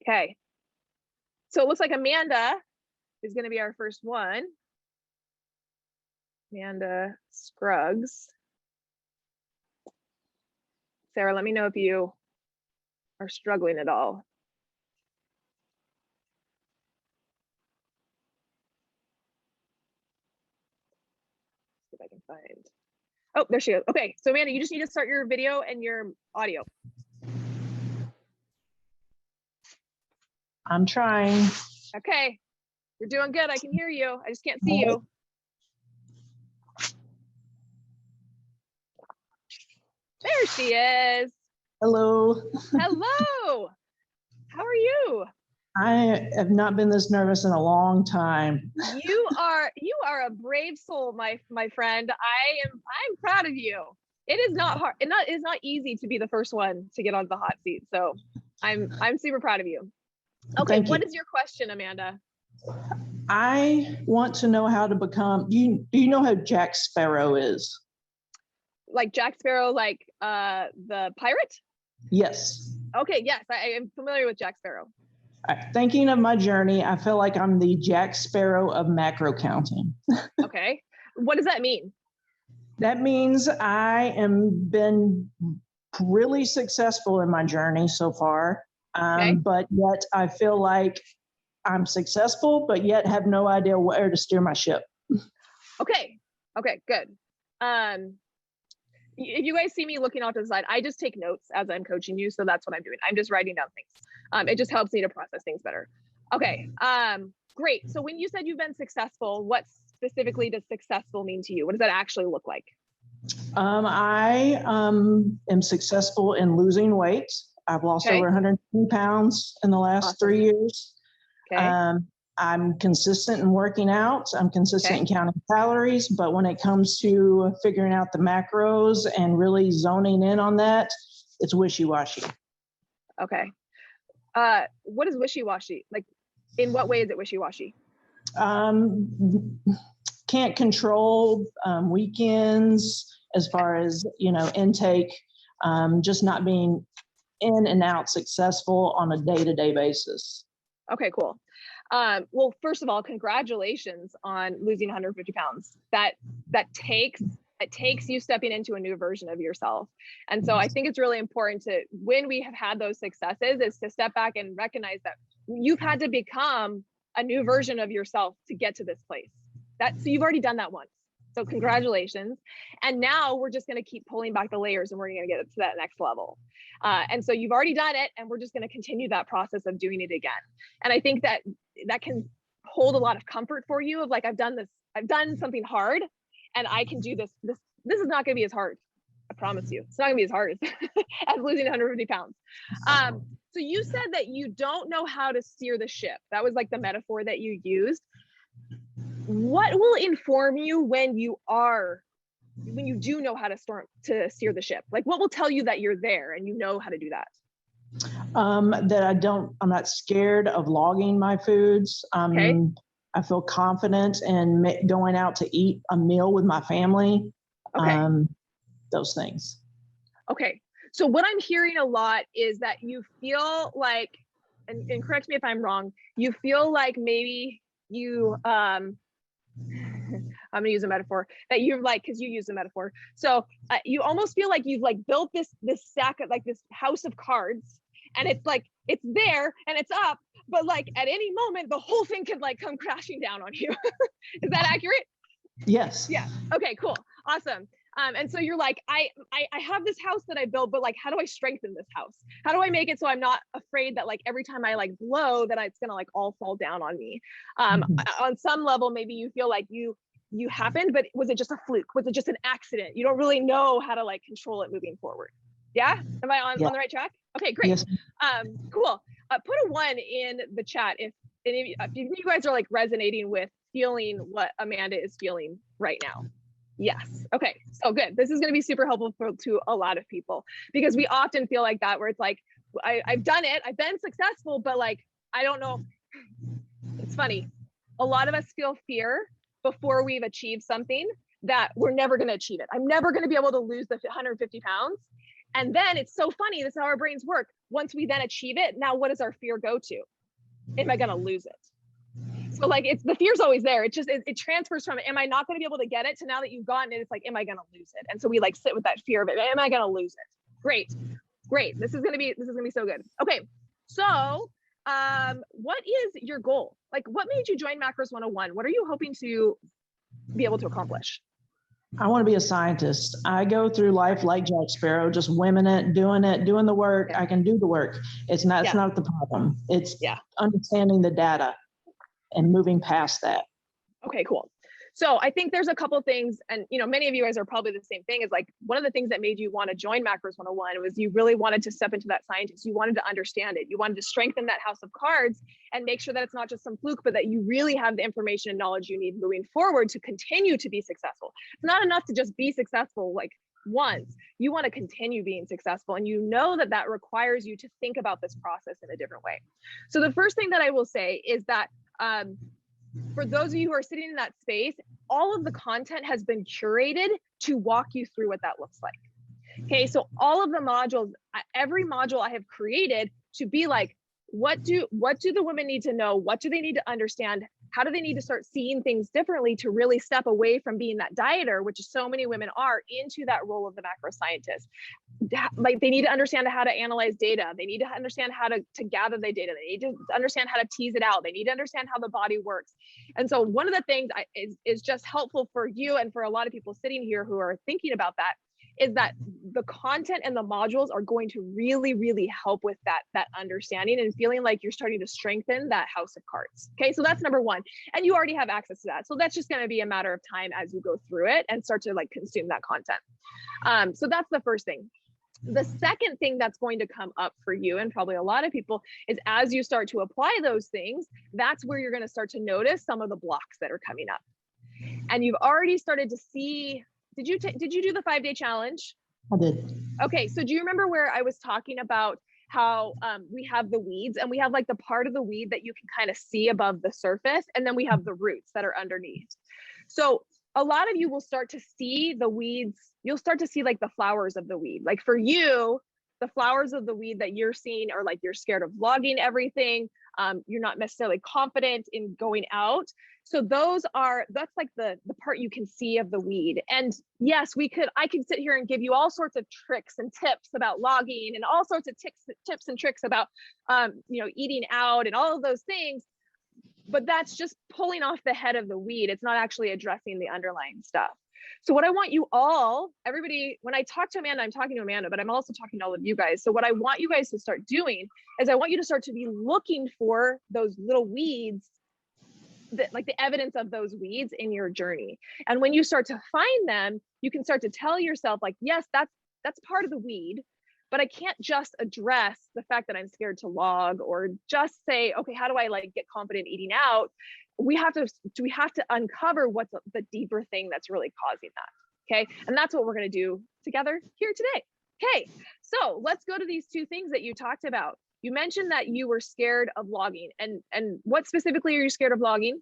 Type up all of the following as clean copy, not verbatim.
Okay. So it looks like Amanda is going to be our first one. Amanda Scruggs. Sarah, let me know if you are struggling at all. See if I can find. Oh, there she is. Okay, so Amanda, you just need to start your video and your audio. I'm trying. Okay, you're doing good. I can hear you. I just can't see you. There she is. Hello. Hello. How are you? I have not been this nervous in a long time. You are a brave soul, my friend. I'm proud of you. It is not hard. It is not easy to be the first one to get on the hot seat. So I'm super proud of you. Okay, what is your question, Amanda? I want to know how to become. Do you know who Jack Sparrow is? Like Jack Sparrow, like the pirate? Yes. Okay, yes, I am familiar with Jack Sparrow. Thinking of my journey, I feel like I'm the Jack Sparrow of macro counting. Okay, what does that mean? That means I am been really successful in my journey so far, but yet I feel like I'm successful, but yet have no idea where to steer my ship. Okay, good. If you guys see me looking off to the side, I just take notes as I'm coaching you. So that's what I'm doing. I'm just writing down things. It just helps me to process things better. Okay, great. So when you said you've been successful, what specifically does successful mean to you? What does that actually look like? I am successful in losing weight. I've lost over 110 pounds in the last 3 years. Okay. I'm consistent in working out. I'm consistent in counting calories, but when it comes to figuring out the macros and really zoning in on that, it's wishy-washy. Okay. What is wishy-washy? Like, in what way is it wishy-washy? Can't control weekends as far as, intake, just not being in and out successful on a day-to-day basis. Okay, cool. Well, first of all, congratulations on losing 150 pounds. That takes you stepping into a new version of yourself. And so I think it's really important to, when we have had those successes, is to step back and recognize that you've had to become a new version of yourself to get to this place. So you've already done that once. So congratulations. And now we're just going to keep pulling back the layers and we're going to get to that next level. And so you've already done it, and we're just going to continue that process of doing it again. And I think that can hold a lot of comfort for you of like, I've done something hard and I can do this. This is not going to be as hard. I promise you. It's not going to be as hard as losing 150 pounds. So you said that you don't know how to steer the ship. That was like the metaphor that you used. What will inform you when you do know how to steer the ship? Like, what will tell you that you're there and you know how to do that? That I'm not scared of logging my foods. I feel confident in going out to eat a meal with my family. Those things. Okay. So what I'm hearing a lot is that you feel like, and correct me if I'm wrong, you feel like maybe you, I'm going to use a metaphor that you're like, cause you use a metaphor. So you almost feel like you've like built this stack of like this house of cards, and it's like, it's there and it's up, but like at any moment, the whole thing could like come crashing down on you. Is that accurate? Yes. Yeah. Okay, cool. Awesome. And so you're like, I have this house that I built, but like, how do I strengthen this house? How do I make it so I'm not afraid that like every time I like blow that it's gonna like all fall down on me? On some level, maybe you feel like you happened, but was it just a fluke? Was it just an accident? You don't really know how to like control it moving forward. Yeah? Am I on the right track? Okay, great. Yes. Cool. Put a 1 in the chat if any of you guys are like resonating with feeling what Amanda is feeling right now. Yes. Okay. So good. This is going to be super helpful to a lot of people, because we often feel like that, where it's like, I've done it, I've been successful, but like, I don't know. It's funny. A lot of us feel fear before we've achieved something that we're never going to achieve it. I'm never going to be able to lose the 150 pounds. And then it's so funny. This is how our brains work. Once we then achieve it, now what does our fear go to? Am I going to lose it? So like the fear's always there. It just, it transfers from, am I not going to be able to get it, to now that you've gotten it, it's like, am I going to lose it? And so we like sit with that fear of it. Am I going to lose it? Great. This is going to be so good. Okay. So, what is your goal? Like, what made you join Macros 101? What are you hoping to be able to accomplish? I want to be a scientist. I go through life like Jack Sparrow, just whimming it, doing the work. I can do the work. It's not the problem. It's understanding the data and moving past that. Okay, cool. So I think there's a couple things, and many of you guys are probably the same thing. Is like, one of the things that made you want to join Macros 101 was you really wanted to step into that scientist. You wanted to understand it. You wanted to strengthen that house of cards and make sure that it's not just some fluke, but that you really have the information and knowledge you need moving forward to continue to be successful. It's not enough to just be successful like once. You want to continue being successful, and you know that that requires you to think about this process in a different way. So the first thing that I will say is that for those of you who are sitting in that space, all of the content has been curated to walk you through what that looks like. Okay, so all of the modules, every module I have created to be like, what do the women need to know? What do they need to understand? How do they need to start seeing things differently to really step away from being that dieter, which so many women are, into that role of the macro scientist? Like, they need to understand how to analyze data. They need to understand how to gather the data. They need to understand how to tease it out. They need to understand how the body works. And so one of the things is just helpful for you and for a lot of people sitting here who are thinking about that, is that the content and the modules are going to really, really help with that understanding and feeling like you're starting to strengthen that house of cards. Okay, so that's number one. And you already have access to that. So that's just going to be a matter of time as you go through it and start to like consume that content. So that's the first thing. The second thing that's going to come up for you, and probably a lot of people, is as you start to apply those things, that's where you're going to start to notice some of the blocks that are coming up. And you've already started to see. Did you do the 5-day challenge? I did. Okay, so do you remember where I was talking about how we have the weeds, and we have like the part of the weed that you can kind of see above the surface, and then we have the roots that are underneath. So a lot of you will start to see the weeds. You'll start to see like the flowers of the weed. Like for you, the flowers of the weed that you're seeing are like, you're scared of logging everything. You're not necessarily confident in going out. So that's like the part you can see of the weed. And yes, I can sit here and give you all sorts of tricks and tips about logging, and all sorts of tips and tricks about, eating out and all of those things. But that's just pulling off the head of the weed. It's not actually addressing the underlying stuff. So what I want you all, everybody, when I talk to Amanda, I'm talking to Amanda, but I'm also talking to all of you guys. So what I want you guys to start doing is I want you to start to be looking for those little weeds, like the evidence of those weeds in your journey. And when you start to find them, you can start to tell yourself like, yes, that's part of the weed, but I can't just address the fact that I'm scared to log, or just say, okay, how do I like get confident eating out? We have to uncover what's the deeper thing that's really causing that. Okay. And that's what we're going to do together here today. Okay. So let's go to these two things that you talked about. You mentioned that you were scared of logging, and what specifically are you scared of logging?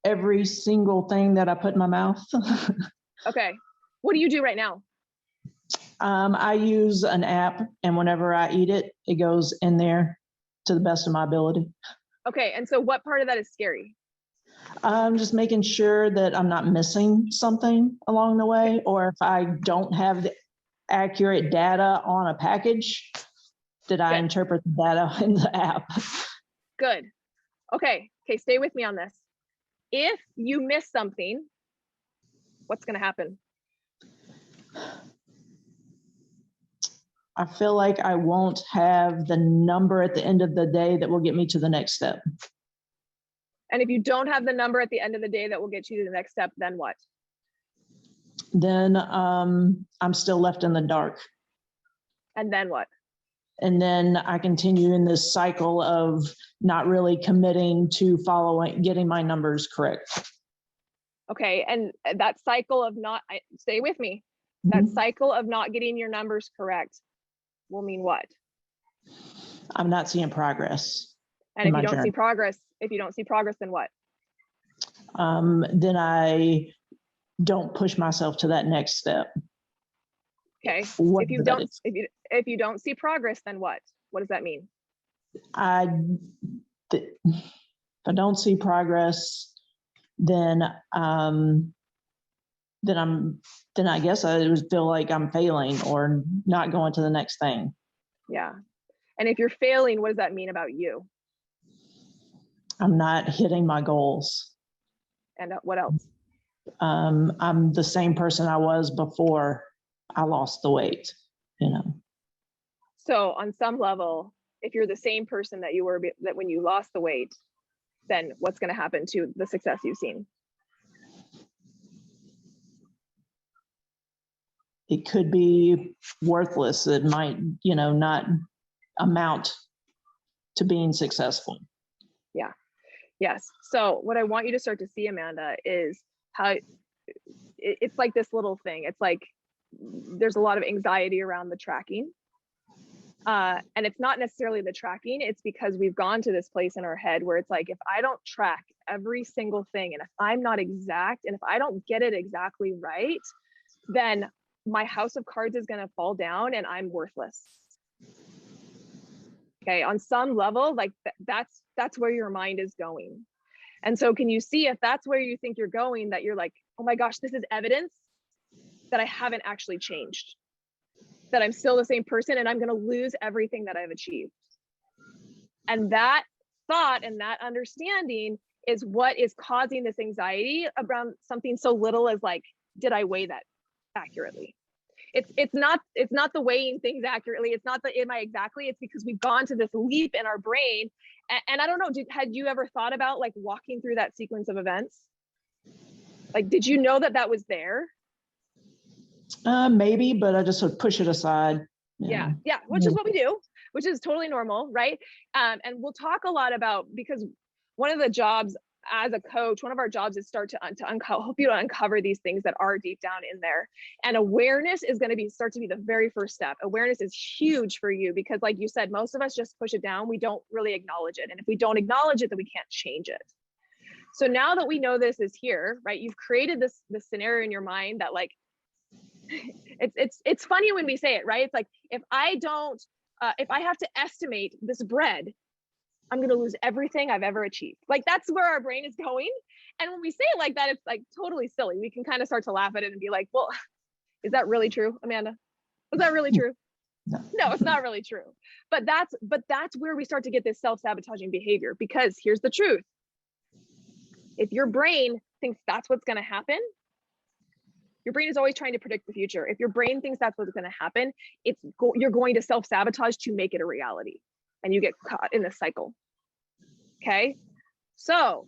Every single thing that I put in my mouth. Okay. What do you do right now? I use an app, and whenever I eat it, it goes in there to the best of my ability. Okay. And so what part of that is scary? Just making sure that I'm not missing something along the way, or if I don't have the accurate data on a package, that I interpret the data in the app. Good. Okay. Stay with me on this. If you miss something, what's going to happen? I feel like I won't have the number at the end of the day that will get me to the next step. And if you don't have the number at the end of the day that will get you to the next step, then what? Then I'm still left in the dark. And then what? And then I continue in this cycle of not really committing to getting my numbers correct. Okay. And that cycle of stay with me. Mm-hmm. That cycle of not getting your numbers correct will mean what? I'm not seeing progress. And if you don't see progress, then what? Then I don't push myself to that next step. Okay. What If you that don't, is. if you don't see progress, then what? What does that mean? If I don't see progress, then I guess I would feel like I'm failing or not going to the next thing. Yeah. And if you're failing, what does that mean about you? I'm not hitting my goals. And what else? I'm the same person I was before I lost the weight, you know. So on some level, if you're the same person that you were that when you lost the weight, then what's going to happen to the success you've seen? It could be worthless. It might, not amount to being successful. Yeah. Yes. So what I want you to start to see, Amanda, is how it's like this little thing. It's like there's a lot of anxiety around the tracking. And it's not necessarily the tracking. It's because we've gone to this place in our head where it's like, if I don't track every single thing, and if I'm not exact, and if I don't get it exactly right, then my house of cards is going to fall down and I'm worthless. Okay. On some level, like that's where your mind is going. And so can you see if that's where you think you're going, that you're like, oh my gosh, this is evidence that I haven't actually changed, that I'm still the same person and I'm going to lose everything that I've achieved. And that thought and that understanding is what is causing this anxiety around something so little as like, did I weigh that accurately? It's not the weighing things accurately. It's not the am I exactly. It's because we've gone to this leap in our brain. And I don't know, had you ever thought about like walking through that sequence of events? Like, did you know that that was there? Maybe, but I just would push it aside. Yeah, which is what we do, which is totally normal, right? And we'll talk a lot about, because one of the jobs as a coach, one of our jobs is start to help you to uncover these things that are deep down in there. And awareness is going to start to be the very first step. Awareness is huge for you because, like you said, most of us just push it down. We don't really acknowledge it. And if we don't acknowledge it, then we can't change it. So now that we know this is here, right? You've created this scenario in your mind that like, it's funny when we say it, right? It's like, if I have to estimate this bread, I'm going to lose everything I've ever achieved. Like that's where our brain is going. And when we say it like that, it's like totally silly. We can kind of start to laugh at it and be like, well, is that really true, Amanda? Was that really true? No, it's not really true. But that's where we start to get this self-sabotaging behavior, because here's the truth. If your brain thinks that's what's going to happen, your brain is always trying to predict the future. If your brain thinks that's what's going to happen, you're going to self-sabotage to make it a reality. And you get caught in this cycle. Okay. So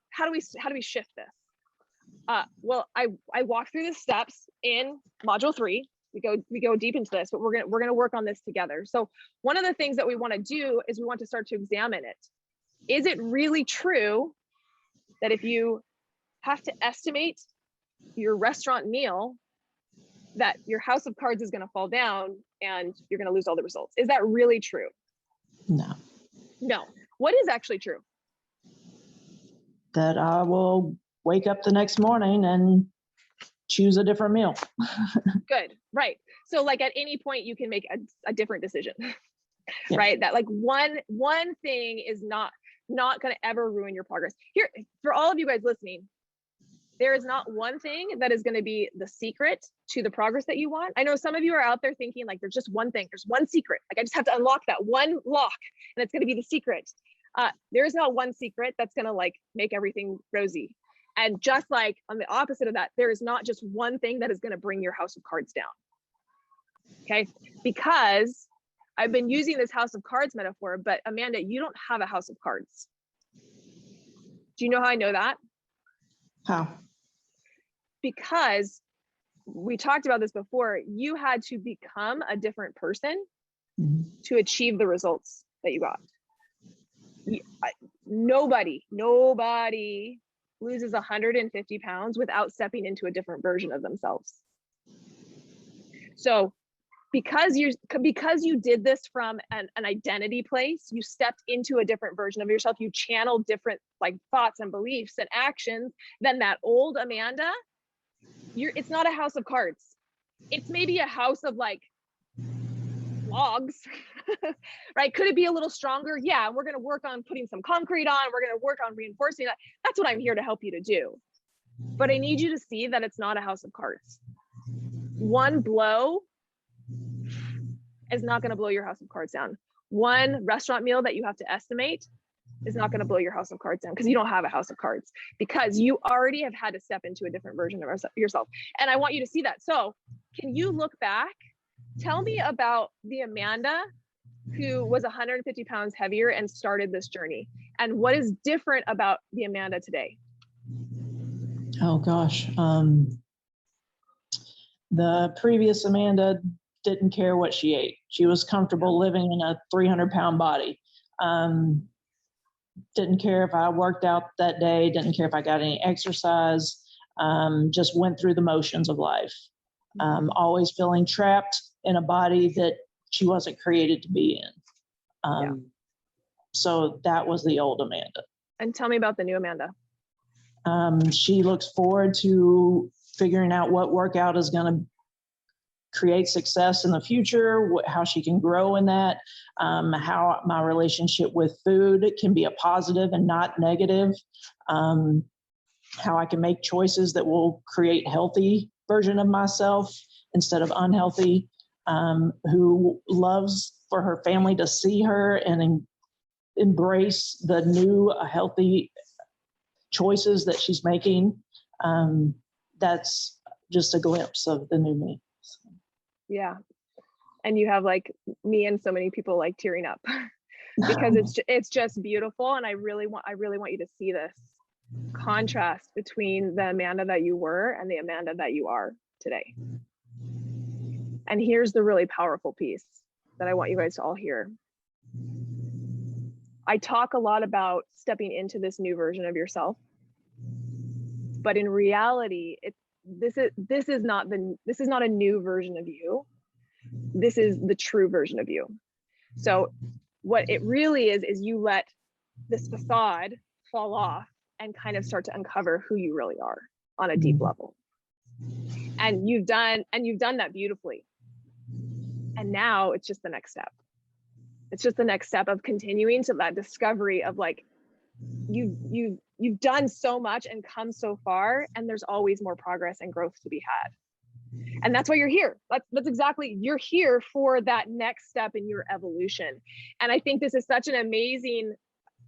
how do we shift this? Well, I walk through the steps in module 3. We go deep into this, but we're going to work on this together. So one of the things that we want to do is we want to start to examine it. Is it really true that if you have to estimate your restaurant meal, that your house of cards is going to fall down and you're going to lose all the results? Is that really true? No. What is actually true? That I will wake up the next morning and choose a different meal. Good. Right. So like at any point you can make a different decision, right? That like one thing is not going to ever ruin your progress. Here, for all of you guys listening, there is not one thing that is going to be the secret to the progress that you want. I know some of you are out there thinking like, there's just one thing, there's one secret. Like I just have to unlock that one lock and it's going to be the secret. There is not one secret that's going to like make everything rosy. And just like on the opposite of that, there is not just one thing that is going to bring your house of cards down. Okay. Because I've been using this house of cards metaphor, but Amanda, you don't have a house of cards. Do you know how I know that? How? Because we talked about this before, you had to become a different person to achieve the results that you got. Nobody loses 150 pounds without stepping into a different version of themselves. So because you did this from an identity place, you stepped into a different version of yourself, you channeled different like thoughts and beliefs and actions than that old Amanda. It's not a house of cards. it's maybe a house of like logs, right? Could it be a little stronger? Yeah. We're going to work on putting some concrete on. We're going to work on reinforcing that. That's what I'm here to help you to do. But I need you to see that it's not a house of cards. One blow is not going to blow your house of cards down. One restaurant meal that you have to estimate is not going to blow your house of cards down, because you don't have a house of cards, because you already have had to step into a different version of yourself. And I want you to see that. So can you look back? Tell me about the Amanda who was 150 pounds heavier and started this journey. And what is different about the Amanda today? Oh gosh. The previous Amanda didn't care what she ate. She was comfortable living in a 300-pound body. Didn't care if I worked out that day, didn't care if I got any exercise, just went through the motions of life. Always feeling trapped in a body that she wasn't created to be in. So that was the old Amanda. And tell me about the new Amanda. She looks forward to figuring out what workout is going to create success in the future, how she can grow in that, how my relationship with food can be a positive and not negative, how I can make choices that will create healthy version of myself instead of unhealthy, who loves for her family to see her and embrace the new healthy choices that she's making. That's just a glimpse of the new me. Yeah. And you have like me and so many people like tearing up because it's just beautiful. And I really want you to see this contrast between the Amanda that you were and the Amanda that you are today. And here's the really powerful piece that I want you guys to all hear. I talk a lot about stepping into this new version of yourself, but in reality, this is not a new version of you. This is the true version of you. So what it really is you let this facade fall off and kind of start to uncover who you really are on a deep level. And you've done that beautifully. And now it's just the next step. It's just the next step of continuing to that discovery of like, you've done so much and come so far, and there's always more progress and growth to be had. And that's why you're here. That's exactly, you're here for that next step in your evolution. And I think this is such an amazing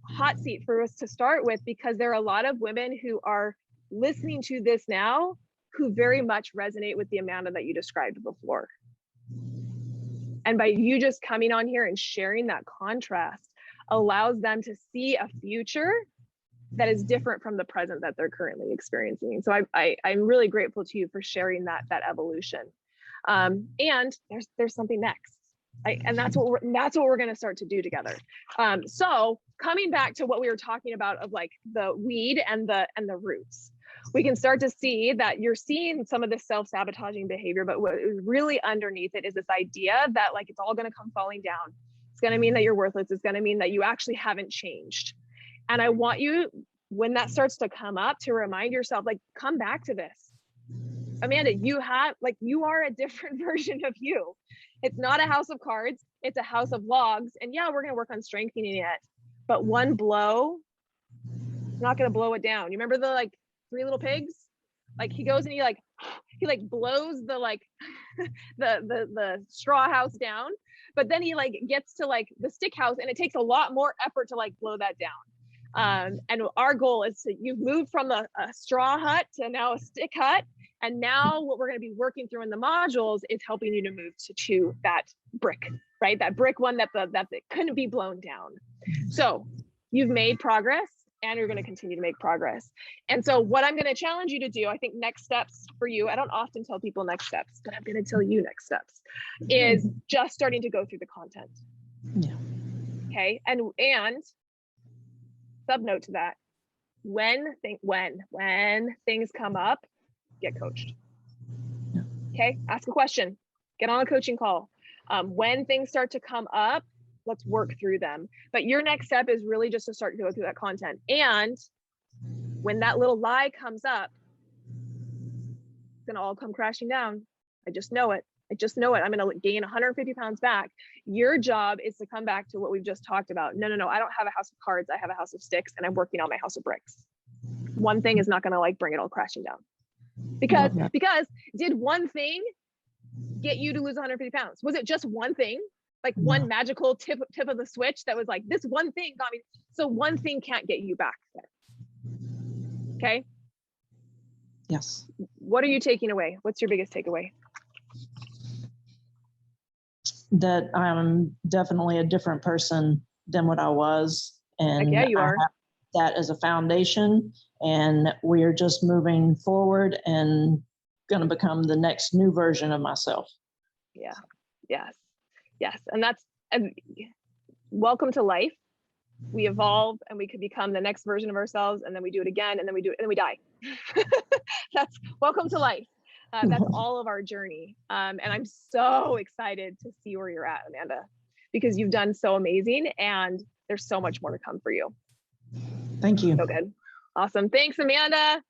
hot seat for us to start with, because there are a lot of women who are listening to this now who very much resonate with the Amanda that you described before. And by you just coming on here and sharing that contrast allows them to see a future that is different from the present that they're currently experiencing. So I'm really grateful to you for sharing that evolution. And there's something next. And that's what we're going to start to do together. So coming back to what we were talking about of like the weed and the roots, we can start to see that you're seeing some of this self-sabotaging behavior, but what is really underneath it is this idea that like it's all going to come falling down. It's going to mean that you're worthless. It's going to mean that you actually haven't changed. And I want you, when that starts to come up, to remind yourself, like, come back to this. Amanda, you are a different version of you. It's not a house of cards. It's a house of logs. And yeah, we're going to work on strengthening it. But one blow is not going to blow it down. You remember the like 3 Little Pigs? Like he goes and he blows the like the straw house down, but then he like gets to like the stick house, and it takes a lot more effort to like blow that down. And our goal is you've moved from a straw hut to now a stick hut. And now what we're going to be working through in the modules is helping you to move to that brick, right? That brick one that couldn't be blown down. So you've made progress, and you're going to continue to make progress. And so what I'm going to challenge you to do, I think next steps for you, I don't often tell people next steps, but I'm going to tell you next steps, is just starting to go through the content. Yeah. Okay. And subnote to that, when things come up, get coached. Okay. Ask a question, get on a coaching call. When things start to come up, let's work through them. But your next step is really just to start to go through that content. And when that little lie comes up, it's going to all come crashing down. I just know it. I just know it. I'm going to gain 150 pounds back. Your job is to come back to what we've just talked about. No, I don't have a house of cards. I have a house of sticks, and I'm working on my house of bricks. One thing is not going to like bring it all crashing down. Because did one thing get you to lose 150 pounds? Was it just one thing? Like one magical tip of the switch that was like, this one thing got me. So one thing can't get you back there. Okay. Yes. What are you taking away? What's your biggest takeaway? That I'm definitely a different person than what I was. And yeah, you are. I have that as a foundation, and we're just moving forward and going to become the next new version of myself. Yeah. Yes. And welcome to life. We evolve and we could become the next version of ourselves, and then we do it again, and then we do it, and then we die. That's welcome to life. That's all of our journey. And I'm so excited to see where you're at, Amanda, because you've done so amazing, and there's so much more to come for you. Thank you. So good. Awesome. Thanks, Amanda.